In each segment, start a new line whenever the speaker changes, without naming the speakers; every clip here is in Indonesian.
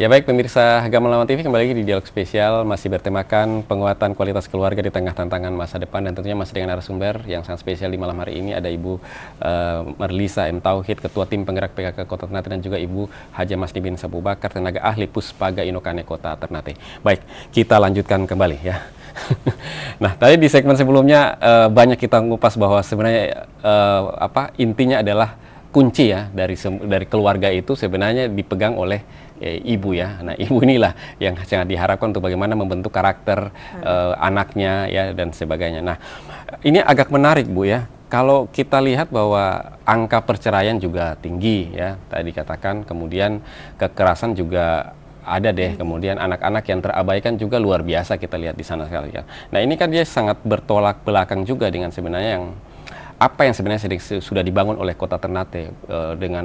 Ya baik pemirsa Gamalama TV, kembali lagi di Dialog Spesial, masih bertemakan penguatan kualitas keluarga di tengah tantangan masa depan, dan tentunya masih dengan narasumber yang sangat spesial di malam hari ini. Ada Ibu Merlisa M. Tauhid, Ketua Tim Penggerak PKK Kota Ternate, dan juga Ibu Haja Masni bin Sabu Bakar, tenaga ahli Puspaga Inokane Kota Ternate. Baik, kita lanjutkan kembali ya. Nah, tadi di segmen sebelumnya banyak kita ngupas bahwa sebenarnya intinya adalah kunci ya dari keluarga itu sebenarnya dipegang oleh ibu ya. Nah, ibu inilah yang sangat diharapkan untuk bagaimana membentuk karakter anaknya ya dan sebagainya. Nah, ini agak menarik Bu ya. Kalau kita lihat bahwa angka perceraian juga tinggi ya, tadi katakan, kemudian kekerasan juga ada deh, kemudian anak-anak yang terabaikan juga luar biasa kita lihat di sana sekali ya. Nah, ini kan dia sangat bertolak belakang juga dengan sebenarnya apa yang sebenarnya sudah dibangun oleh Kota Ternate dengan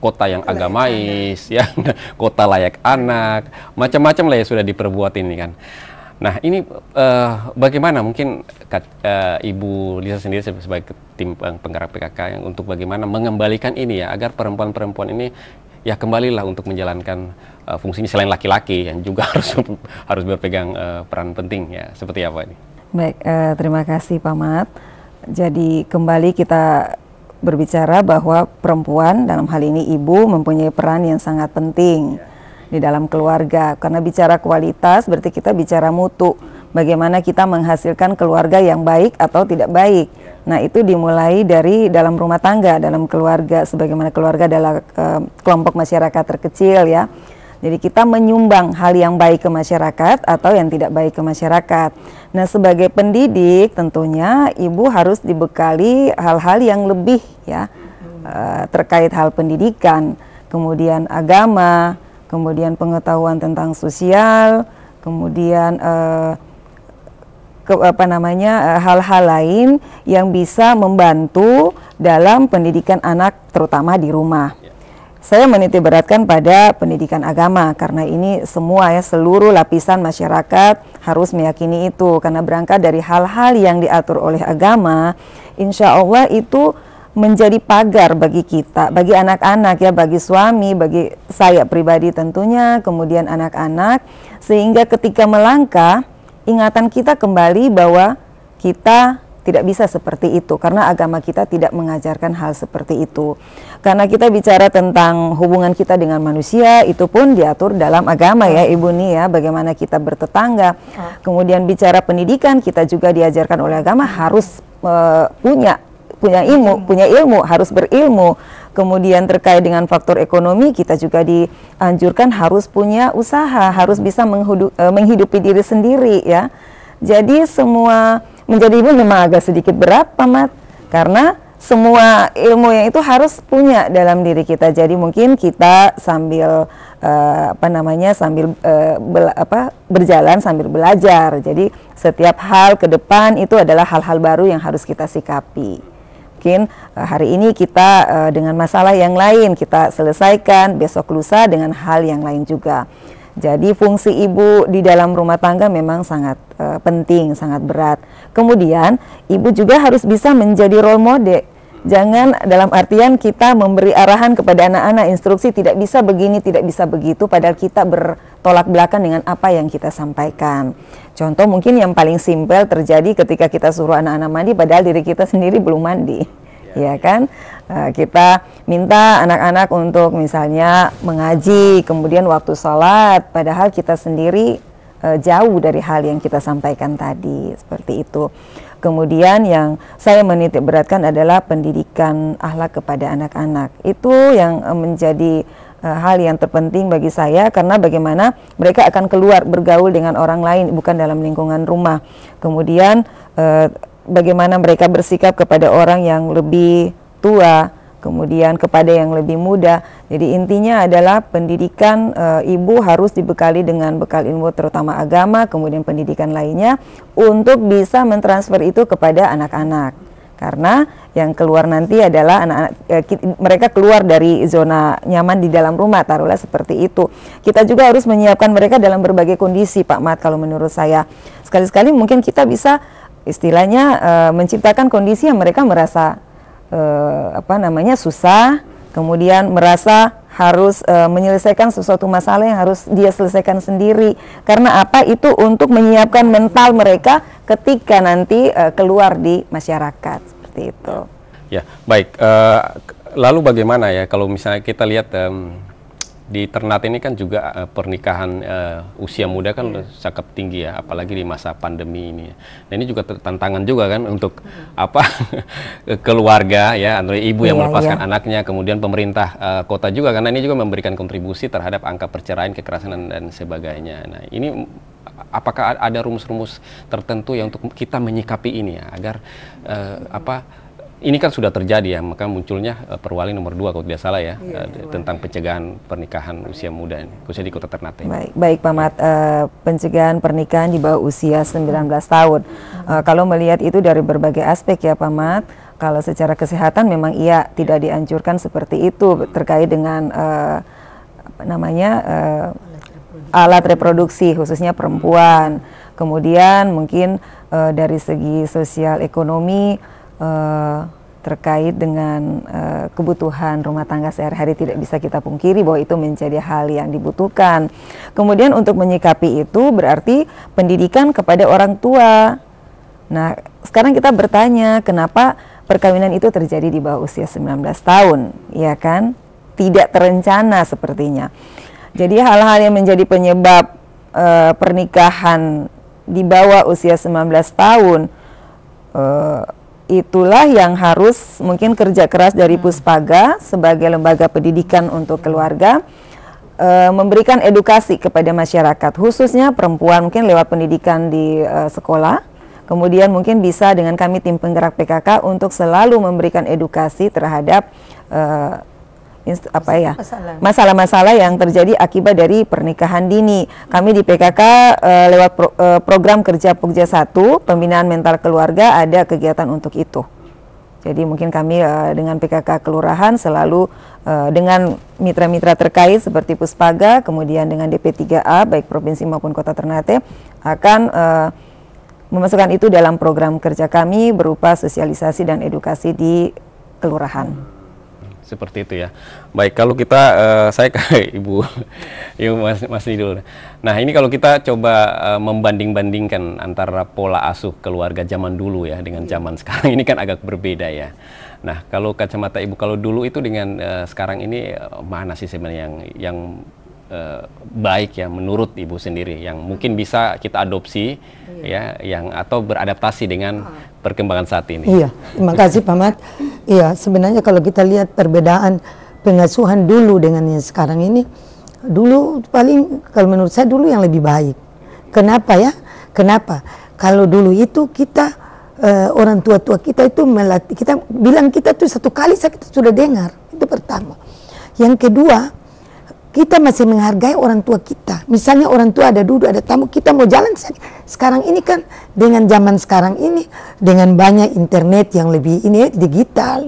kota yang agamais ya, kota layak anak, macam-macam lah ya sudah diperbuat ini kan. Nah, ini bagaimana mungkin Ibu Lisa sendiri sebagai tim penggerak PKK yang untuk bagaimana mengembalikan ini ya, agar perempuan-perempuan ini ya kembalilah untuk menjalankan fungsinya selain laki-laki yang juga harus berpegang peran penting ya, seperti apa ini?
Baik, terima kasih Pak Mat. Jadi kembali kita berbicara bahwa perempuan, dalam hal ini ibu, mempunyai peran yang sangat penting di dalam keluarga. Karena bicara kualitas berarti kita bicara mutu. Bagaimana kita menghasilkan keluarga yang baik atau tidak baik. Nah, itu dimulai dari dalam rumah tangga, dalam keluarga, sebagaimana keluarga adalah kelompok masyarakat terkecil ya. Jadi kita menyumbang hal yang baik ke masyarakat atau yang tidak baik ke masyarakat. Nah, sebagai pendidik tentunya ibu harus dibekali hal-hal yang lebih ya, terkait hal pendidikan, kemudian agama, kemudian pengetahuan tentang sosial, kemudian hal-hal lain yang bisa membantu dalam pendidikan anak terutama di rumah. Saya menitik beratkan pada pendidikan agama karena ini semua ya, seluruh lapisan masyarakat harus meyakini itu, karena berangkat dari hal-hal yang diatur oleh agama, insya Allah itu menjadi pagar bagi kita, bagi anak-anak ya, bagi suami, bagi saya pribadi tentunya, kemudian anak-anak, sehingga ketika melangkah ingatan kita kembali bahwa kita tidak bisa seperti itu karena agama kita tidak mengajarkan hal seperti itu. Karena kita bicara tentang hubungan kita dengan manusia, itu pun diatur dalam agama ya Ibu nih ya, bagaimana kita bertetangga. Kemudian bicara pendidikan, kita juga diajarkan oleh agama harus punya ilmu, harus berilmu. Kemudian terkait dengan faktor ekonomi, kita juga dianjurkan harus punya usaha, harus bisa menghidupi diri sendiri ya. Jadi semua menjadi ibu memang agak sedikit berat Pak Mat, karena semua ilmu yang itu harus punya dalam diri kita. Jadi mungkin kita sambil berjalan sambil belajar. Jadi setiap hal ke depan itu adalah hal-hal baru yang harus kita sikapi. Mungkin hari ini kita dengan masalah yang lain kita selesaikan, besok lusa dengan hal yang lain juga. Jadi fungsi ibu di dalam rumah tangga memang sangat penting, sangat berat. Kemudian ibu juga harus bisa menjadi role model. Jangan dalam artian kita memberi arahan kepada anak-anak, instruksi tidak bisa begini, tidak bisa begitu, padahal kita bertolak belakang dengan apa yang kita sampaikan. Contoh mungkin yang paling simpel terjadi ketika kita suruh anak-anak mandi padahal diri kita sendiri belum mandi. Ya kan, kita minta anak-anak untuk misalnya mengaji, kemudian waktu sholat, padahal kita sendiri jauh dari hal yang kita sampaikan tadi, seperti itu. Kemudian yang saya menitik beratkan adalah pendidikan akhlak kepada anak-anak. Itu yang menjadi hal yang terpenting bagi saya, karena bagaimana mereka akan keluar bergaul dengan orang lain, bukan dalam lingkungan rumah. Kemudian bagaimana mereka bersikap kepada orang yang lebih tua, kemudian kepada yang lebih muda. Jadi intinya adalah pendidikan ibu harus dibekali dengan bekal ilmu terutama agama, kemudian pendidikan lainnya untuk bisa mentransfer itu kepada anak-anak. Karena yang keluar nanti adalah anak-anak, mereka keluar dari zona nyaman di dalam rumah, taruhlah seperti itu. Kita juga harus menyiapkan mereka dalam berbagai kondisi Pak Mat, kalau menurut saya. Sekali-sekali mungkin kita bisa istilahnya menciptakan kondisi yang mereka merasa susah, kemudian merasa harus menyelesaikan sesuatu masalah yang harus dia selesaikan sendiri. Karena apa? Itu untuk menyiapkan mental mereka ketika nanti keluar di masyarakat, seperti itu.
Ya, baik. Lalu bagaimana ya kalau misalnya kita lihat di Ternate ini kan juga pernikahan usia muda kan sangat tinggi ya, apalagi di masa pandemi ini. Nah ini juga tantangan juga kan untuk keluarga ya, antara ibu yang melepaskan anaknya, kemudian pemerintah kota juga, karena ini juga memberikan kontribusi terhadap angka perceraian, kekerasan dan sebagainya. Nah ini apakah ada rumus-rumus tertentu yang untuk kita menyikapi ini ya, agar ini kan sudah terjadi ya, maka munculnya Perwali nomor 2 kalau tidak salah ya, tentang pencegahan pernikahan usia muda, khususnya di Kota Ternate.
Baik Pak Mat, pencegahan pernikahan di bawah usia 19 tahun. Kalau melihat itu dari berbagai aspek ya Pak Mat, kalau secara kesehatan memang iya tidak dianjurkan seperti itu terkait dengan alat reproduksi khususnya perempuan. Kemudian mungkin dari segi sosial ekonomi, terkait dengan kebutuhan rumah tangga sehari-hari tidak bisa kita pungkiri bahwa itu menjadi hal yang dibutuhkan. Kemudian untuk menyikapi itu berarti pendidikan kepada orang tua. Nah, sekarang kita bertanya kenapa perkawinan itu terjadi di bawah usia 19 tahun, ya kan? Tidak terencana sepertinya. Jadi hal-hal yang menjadi penyebab pernikahan di bawah usia 19 tahun itulah yang harus mungkin kerja keras dari Puspaga sebagai lembaga pendidikan untuk keluarga, memberikan edukasi kepada masyarakat, khususnya perempuan mungkin lewat pendidikan di sekolah. Kemudian mungkin bisa dengan kami tim penggerak PKK untuk selalu memberikan edukasi terhadap masalah-masalah yang terjadi akibat dari pernikahan dini. Kami di PKK lewat program kerja Pokja 1 pembinaan mental keluarga ada kegiatan untuk itu. Jadi mungkin kami dengan PKK kelurahan selalu dengan mitra-mitra terkait seperti Puspaga, kemudian dengan DP3A baik provinsi maupun Kota Ternate akan memasukkan itu dalam program kerja kami berupa sosialisasi dan edukasi di kelurahan.
Seperti itu ya. Baik, kalau kita, saya ke Ibu Mas Nidul. Nah ini kalau kita coba membanding-bandingkan antara pola asuh keluarga zaman dulu ya dengan zaman sekarang ini kan agak berbeda ya. Nah kalau kacamata Ibu, kalau dulu itu dengan sekarang ini mana sih sebenarnya yang baik ya menurut Ibu sendiri, yang mungkin bisa kita adopsi ya, yang atau beradaptasi dengan perkembangan saat ini.
Iya, terima kasih Pak Mat. Iya, sebenarnya kalau kita lihat perbedaan pengasuhan dulu dengan yang sekarang ini, dulu paling kalau menurut saya dulu yang lebih baik. Kenapa ya? Kenapa? Kalau dulu itu kita orang tua-tua kita itu melatih, kita bilang kita tuh satu kali kita sudah dengar, itu pertama. Yang kedua, kita masih menghargai orang tua kita. Misalnya orang tua ada duduk, ada tamu, kita mau jalan saja. Sekarang ini kan dengan zaman sekarang ini, dengan banyak internet yang lebih ini digital,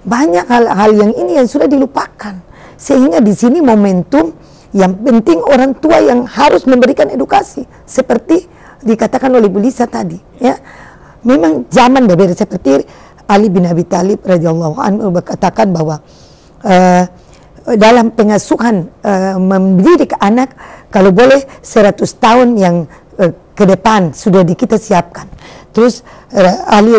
banyak hal-hal yang ini yang sudah dilupakan. Sehingga di sini momentum yang penting orang tua yang harus memberikan edukasi, seperti dikatakan oleh Bu Lisa tadi. Ya, memang zaman berbeda, seperti Ali bin Abi Thalib radhiyallahu anhu berkatakan bahwa dalam pengasuhan mendidik anak, kalau boleh 100 tahun yang ke depan sudah kita siapkan. Terus Ali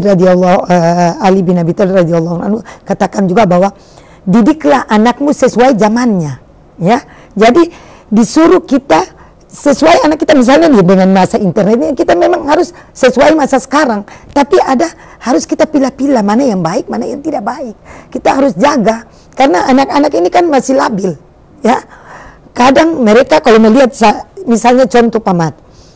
bin Abi Thalib radhiyallahu anhu katakan juga bahwa didiklah anakmu sesuai zamannya, ya. Jadi disuruh kita sesuai anak kita, misalnya nih dengan masa internet ini kita memang harus sesuai masa sekarang, tapi harus kita pilih-pilih mana yang baik, mana yang tidak baik. Kita harus jaga karena anak-anak ini kan masih labil, ya. Kadang mereka kalau melihat, misalnya contoh Pak Mat,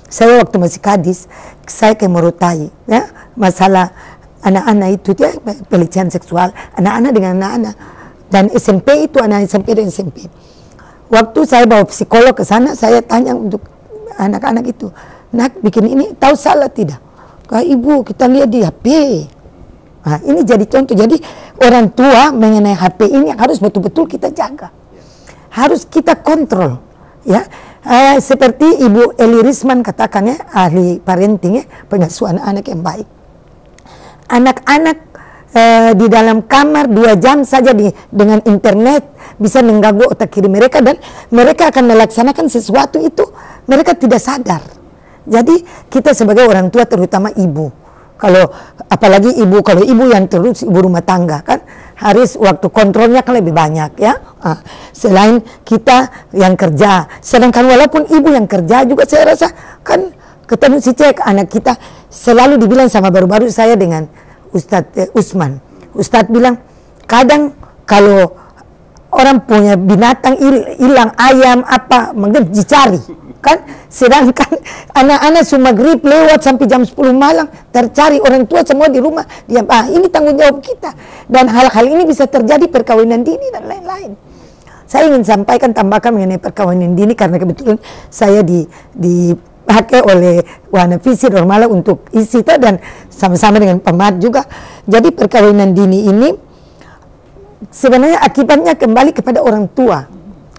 saya waktu masih kadis, saya ke Morotai, ya, masalah anak-anak itu ya, pelecehan seksual anak-anak dengan anak-anak, dan SMP itu anak SMP dan SMP. Waktu saya bawa psikolog ke sana, saya tanya untuk anak-anak itu, nak bikin ini tahu salah tidak? Kak Ibu, kita lihat di HP. Nah, ini jadi contoh. Jadi orang tua mengenai HP ini harus betul-betul kita jaga, harus kita kontrol, ya. Seperti Ibu Eli Risman katakannya, ahli parenting ya, pengasuhan anak yang baik. Anak-anak di dalam kamar 2 jam saja dengan internet bisa mengganggu otak kiri mereka, dan mereka akan melaksanakan sesuatu itu mereka tidak sadar. Jadi kita sebagai orang tua, terutama ibu, kalau apalagi ibu, kalau ibu yang terus ibu rumah tangga kan harus waktu kontrolnya kan lebih banyak ya. Selain kita yang kerja, sedangkan walaupun ibu yang kerja juga saya rasa kan ketemu si cek anak kita selalu dibilang sama baru-baru saya dengan Ustadz Usman. Ustadz bilang kadang kalau orang punya binatang hilang, ayam apa mungkin dicari kan, sedangkan anak-anak maghrib lewat sampai jam 10 malam tercari, orang tua semua di rumah diam. Ini tanggung jawab kita, dan hal-hal ini bisa terjadi perkawinan dini dan lain-lain. Saya ingin sampaikan tambahkan mengenai perkawinan dini karena kebetulan saya dipakai oleh Wahana Visi Normala untuk isi itu, dan sama-sama dengan Pemat juga. Jadi perkawinan dini ini sebenarnya akibatnya kembali kepada orang tua,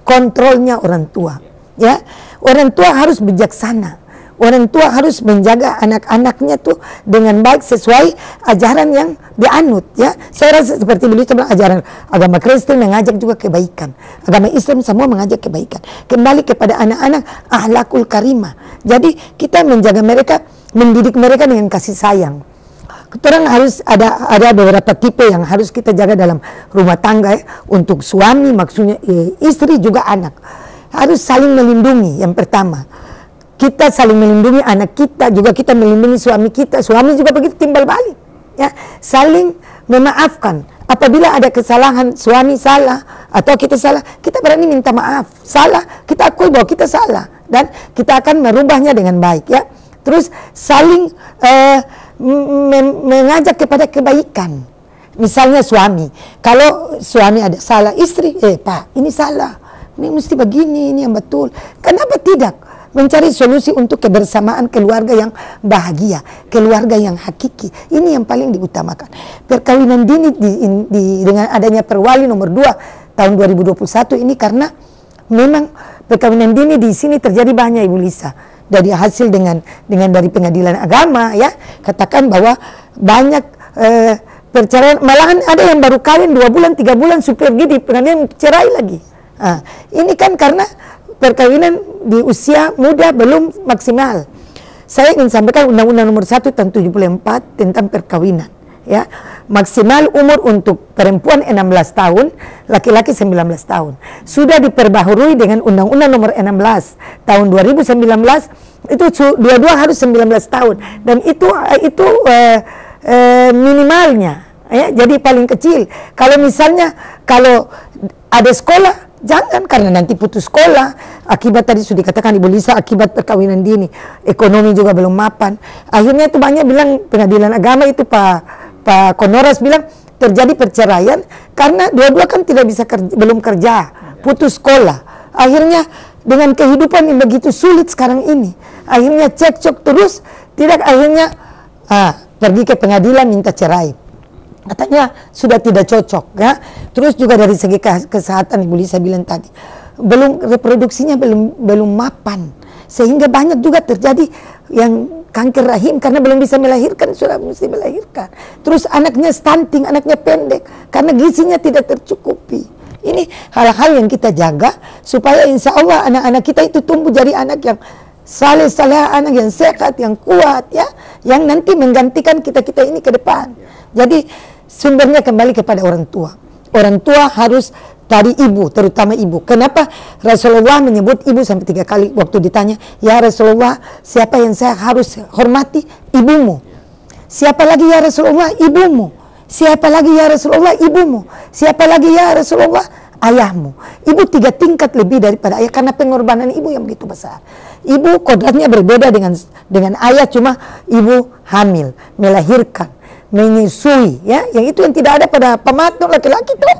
kontrolnya orang tua. Ya, orang tua harus bijaksana. Orang tua harus menjaga anak-anaknya tuh dengan baik sesuai ajaran yang dianut. Ya, saya rasa seperti beliau bilang, ajaran agama Kristen mengajak juga kebaikan, agama Islam semua mengajak kebaikan. Kembali kepada anak-anak akhlakul karimah. Jadi kita menjaga mereka, mendidik mereka dengan kasih sayang. Orang harus ada beberapa tipe yang harus kita jaga dalam rumah tangga ya. Untuk suami maksudnya istri juga anak harus saling melindungi. Yang pertama, kita saling melindungi anak kita, juga kita melindungi suami kita. Suami juga begitu timbal balik ya, saling memaafkan. Apabila ada kesalahan, suami salah atau kita salah, kita berani minta maaf. Salah, kita akui bahwa kita salah, dan kita akan merubahnya dengan baik ya. Terus saling mengajak kepada kebaikan. Misalnya suami, kalau suami ada salah, istri, Pak, ini salah, ini mesti begini, ini yang betul. Kenapa tidak mencari solusi untuk kebersamaan keluarga yang bahagia, keluarga yang hakiki? Ini yang paling diutamakan. Perkawinan dini dengan adanya Perwali nomor 2 tahun 2021 ini, karena memang perkawinan dini di sini terjadi banyak, Ibu Lisa. Dari hasil dengan dari pengadilan agama ya, katakan bahwa banyak perceraian, malahan ada yang baru kawin 2 bulan 3 bulan super gini pengadilan cerai lagi. Ini kan karena perkawinan di usia muda belum maksimal. Saya ingin sampaikan Undang-Undang Nomor 1 tahun 74 tentang perkawinan ya, maksimal umur untuk perempuan 16 tahun, laki-laki 19 tahun. Sudah diperbaharui dengan Undang-Undang Nomor 16 tahun 2019, itu dua-dua harus 19 tahun, dan itu minimalnya ya, jadi paling kecil. Kalau misalnya kalau ada sekolah, jangan, karena nanti putus sekolah akibat tadi sudah dikatakan Ibu Lisa, akibat perkawinan dini, ekonomi juga belum mapan. Akhirnya itu banyak bilang pengadilan agama itu Pak Konoras bilang terjadi perceraian karena dua-dua kan tidak bisa belum kerja, putus sekolah. Akhirnya dengan kehidupan yang begitu sulit sekarang ini, akhirnya cekcok terus, tidak, akhirnya pergi ke pengadilan minta cerai. Katanya sudah tidak cocok ya. Terus juga dari segi kesehatan, Ibu Lisa bilang tadi, belum reproduksinya belum mapan, sehingga banyak juga terjadi yang kanker rahim karena belum bisa melahirkan, sudah mesti melahirkan. Terus anaknya stunting, anaknya pendek karena gizinya tidak tercukupi. Ini hal-hal yang kita jaga supaya insya Allah anak-anak kita itu tumbuh jadi anak yang saleh, anak yang sehat, yang kuat ya, yang nanti menggantikan kita-kita ini ke depan. Jadi sumbernya kembali kepada orang tua. Orang tua harus dari ibu, terutama ibu. Kenapa Rasulullah menyebut ibu sampai 3 kali waktu ditanya, ya Rasulullah, siapa yang saya harus hormati? Ibumu. Siapa lagi ya Rasulullah? Ibumu. Siapa lagi ya Rasulullah? Ibumu. Siapa lagi ya Rasulullah? Ayahmu. Ibu 3 tingkat lebih daripada ayah karena pengorbanan ibu yang begitu besar. Ibu kodratnya berbeda dengan ayah, cuma ibu hamil, melahirkan, menyusui ya, yang itu yang tidak ada pada pematu laki-laki tuh ya.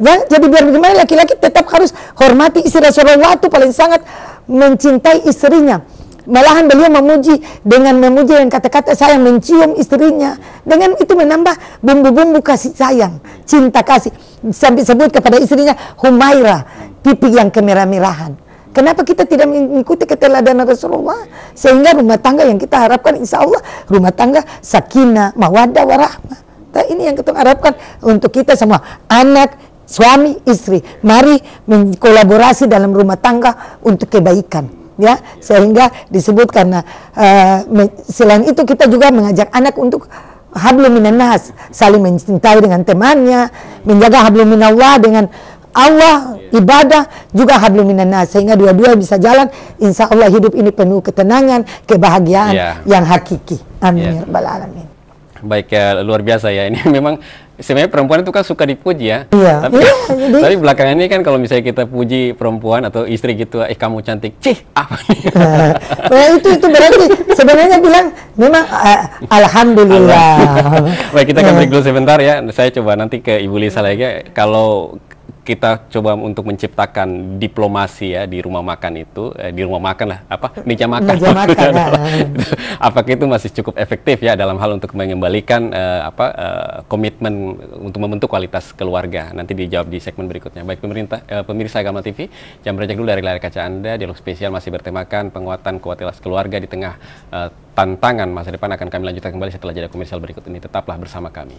Jadi biar bagaimana laki-laki tetap harus hormati istri. Rasulullah itu paling sangat mencintai istrinya, malahan beliau memuji dengan kata-kata sayang, mencium istrinya, dengan itu menambah bumbu-bumbu kasih sayang, cinta kasih, sampai sebut kepada istrinya Humaira, pipi yang kemerah-merahan. Kenapa kita tidak mengikuti keteladanan Rasulullah? Sehingga rumah tangga yang kita harapkan insya Allah rumah tangga sakinah, mawaddah, warahmah Ini yang kita harapkan untuk kita semua, anak, suami, istri, mari kolaborasi dalam rumah tangga untuk kebaikan, ya, sehingga disebut karena selain itu kita juga mengajak anak untuk hablum minan nas, saling mencintai dengan temannya, menjaga hablum minallah dengan Allah, ibadah, juga hablum minan nas, sehingga dua-dua bisa jalan. Insya Allah hidup ini penuh ketenangan, kebahagiaan yang hakiki. Amin ya rabbal alamin.
Baik, ya, luar biasa ya. Ini memang sebenarnya perempuan itu kan suka dipuji ya.
Iya.
Tapi belakangan ini kan kalau misalnya kita puji perempuan atau istri gitu, kamu cantik, cih apa?
Itu berarti sebenarnya bilang memang alhamdulillah.
Baik, kita akan break dulu sebentar ya. Saya coba nanti ke Ibu Lisa lagi. Kalau kita coba untuk menciptakan diplomasi ya di rumah makan itu, di rumah makan lah, meja makan.
Meja makan.
Apakah itu masih cukup efektif ya dalam hal untuk mengembalikan komitmen untuk membentuk kualitas keluarga? Nanti dijawab di segmen berikutnya. Baik pemirsa Agama TV, jangan beranjak dulu dari layar kaca Anda. Dialog spesial masih bertemakan penguatan kualitas keluarga di tengah tantangan masa depan. Akan kami lanjutkan kembali setelah jeda komersial berikut ini. Tetaplah bersama kami.